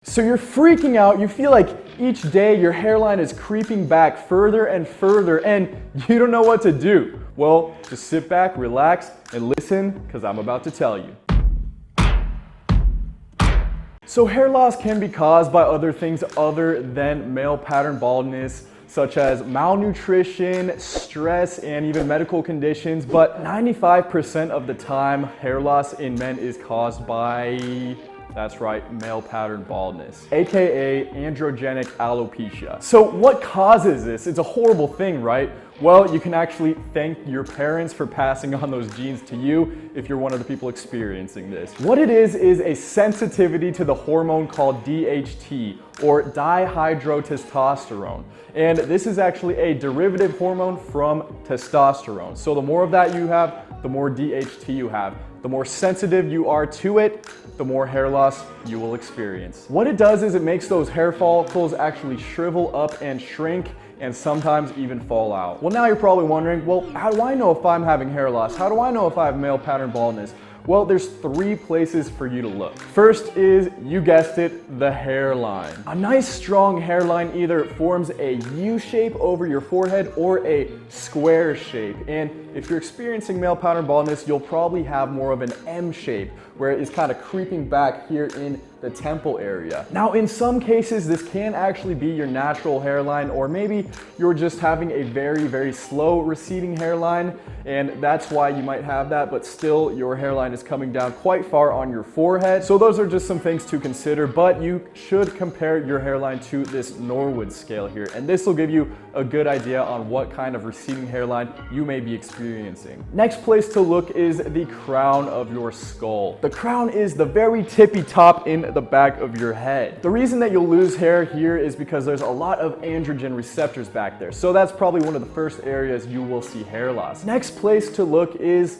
So you're freaking out, you feel like each day your hairline is creeping back further and further and you don't know what to do. Well, just sit back, relax, and listen, because I'm about to tell you. So hair loss can be caused by other things other than male pattern baldness, such as malnutrition, stress, and even medical conditions, but 95% of the time, hair loss in men is caused by, that's right, male pattern baldness, aka androgenic alopecia. So what causes this? It's a horrible thing, right? Well, you can actually thank your parents for passing on those genes to you if you're one of the people experiencing this. What it is a sensitivity to the hormone called DHT, or dihydrotestosterone. And this is actually a derivative hormone from testosterone. So the more of that you have, the more DHT you have. The more sensitive you are to it, the more hair loss you will experience. What it does is it makes those hair follicles actually shrivel up and shrink and sometimes even fall out. Well, now you're probably wondering, well, how do I know if I'm having hair loss? How do I know if I have male pattern baldness? Well, there's 3 places for you to look. First is, you guessed it, the hairline. A nice strong hairline either forms a U shape over your forehead or a square shape. And if you're experiencing male pattern baldness, you'll probably have more of an M shape, where it is kind of creeping back here in the temple area. Now, in some cases, this can actually be your natural hairline, or maybe you're just having a very, very slow receding hairline, and that's why you might have that, but still your hairline is coming down quite far on your forehead. So those are just some things to consider, but you should compare your hairline to this Norwood scale here, and this will give you a good idea on what kind of receding hairline you may be experiencing. Next place to look is the crown of your skull. The crown is the very tippy top in the back of your head. The reason that you'll lose hair here is because there's a lot of androgen receptors back there. So that's probably one of the first areas you will see hair loss. Next place to look is,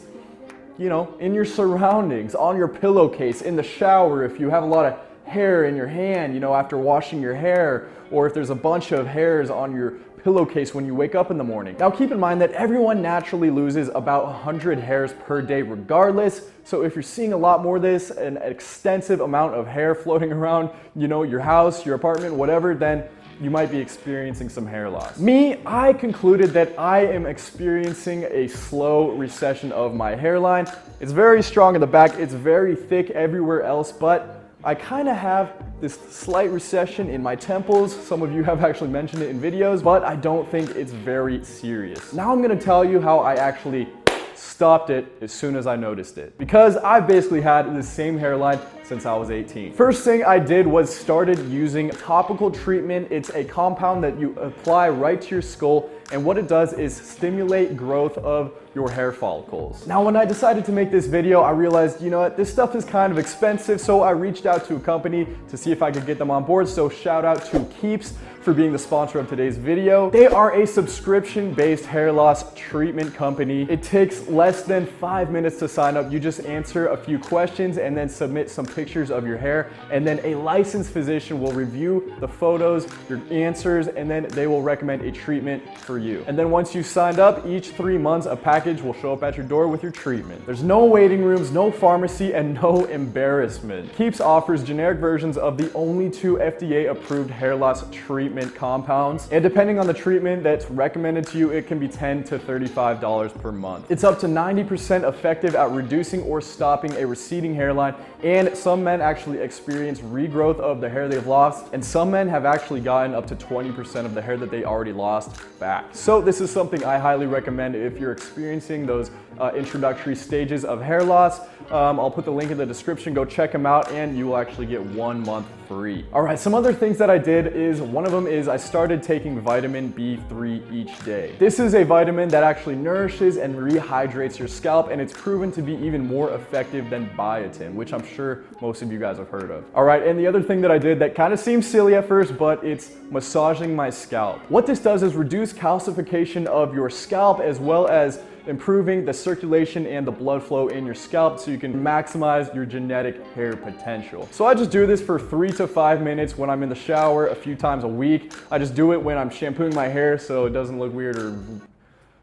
you know, in your surroundings, on your pillowcase, in the shower, if you have a lot of hair in your hand, you know, after washing your hair, or if there's a bunch of hairs on your pillowcase when you wake up in the morning. Now keep in mind that everyone naturally loses about 100 hairs per day regardless, so if you're seeing a lot more of this, an extensive amount of hair floating around, you know, your house, your apartment, whatever, then you might be experiencing some hair loss. Me, I concluded that I am experiencing a slow recession of my hairline. It's very strong in the back, it's very thick everywhere else, but I kind of have this slight recession in my temples. Some of you have actually mentioned it in videos, but I don't think it's very serious. Now I'm gonna tell you how I actually stopped it as soon as I noticed it, because I've basically had the same hairline since I was 18. First thing I did was started using topical treatment. It's a compound that you apply right to your skull, and what it does is stimulate growth of your hair follicles. Now, when I decided to make this video, I realized, you know what, this stuff is kind of expensive, so I reached out to a company to see if I could get them on board. So shout out to Keeps for being the sponsor of today's video. They are a subscription-based hair loss treatment company. It takes less than 5 minutes to sign up. You just answer a few questions and then submit some pictures of your hair, and then a licensed physician will review the photos, your answers, and then they will recommend a treatment for you. And then once you've signed up, each 3 months a package will show up at your door with your treatment. There's no waiting rooms, no pharmacy, and no embarrassment. Keeps offers generic versions of the only 2 FDA-approved hair loss treatment compounds, and depending on the treatment that's recommended to you, it can be $10 to $35 per month. It's up to 90% effective at reducing or stopping a receding hairline, and some men actually experience regrowth of the hair they've lost, and some men have actually gotten up to 20% of the hair that they already lost back. So this is something I highly recommend if you're experiencing those introductory stages of hair loss. I'll put the link in the description, go check them out, and you will actually get 1 month free. All right, some other things that I did is, one of them is I started taking vitamin B3 each day. This is a vitamin that actually nourishes and rehydrates your scalp, and it's proven to be even more effective than biotin, which I'm sure most of you guys have heard of. All right, and the other thing that I did that kind of seems silly at first, but it's massaging my scalp. What this does is reduce calcification of your scalp, as well as improving the circulation and the blood flow in your scalp so you can maximize your genetic hair potential. So I just do this for 3 to 5 minutes when I'm in the shower a few times a week. I just do it when I'm shampooing my hair so it doesn't look weird or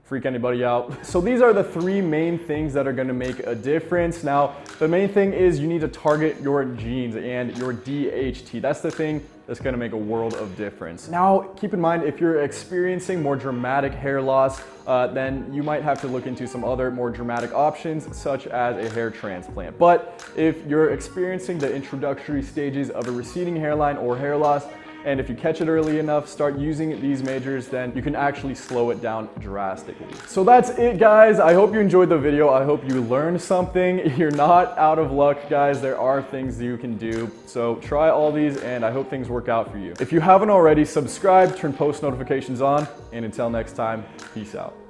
freak anybody out. So these are the 3 main things that are gonna make a difference. Now, the main thing is you need to target your genes and your DHT. That's the thing that's gonna make a world of difference. Now, keep in mind, if you're experiencing more dramatic hair loss, then you might have to look into some other more dramatic options, such as a hair transplant. But if you're experiencing the introductory stages of a receding hairline or hair loss, and if you catch it early enough, start using these measures, then you can actually slow it down drastically. So that's it, guys. I hope you enjoyed the video. I hope you learned something. You're not out of luck, guys. There are things you can do. So try all these, and I hope things work out for you. If you haven't already, subscribe, turn post notifications on, and until next time, peace out.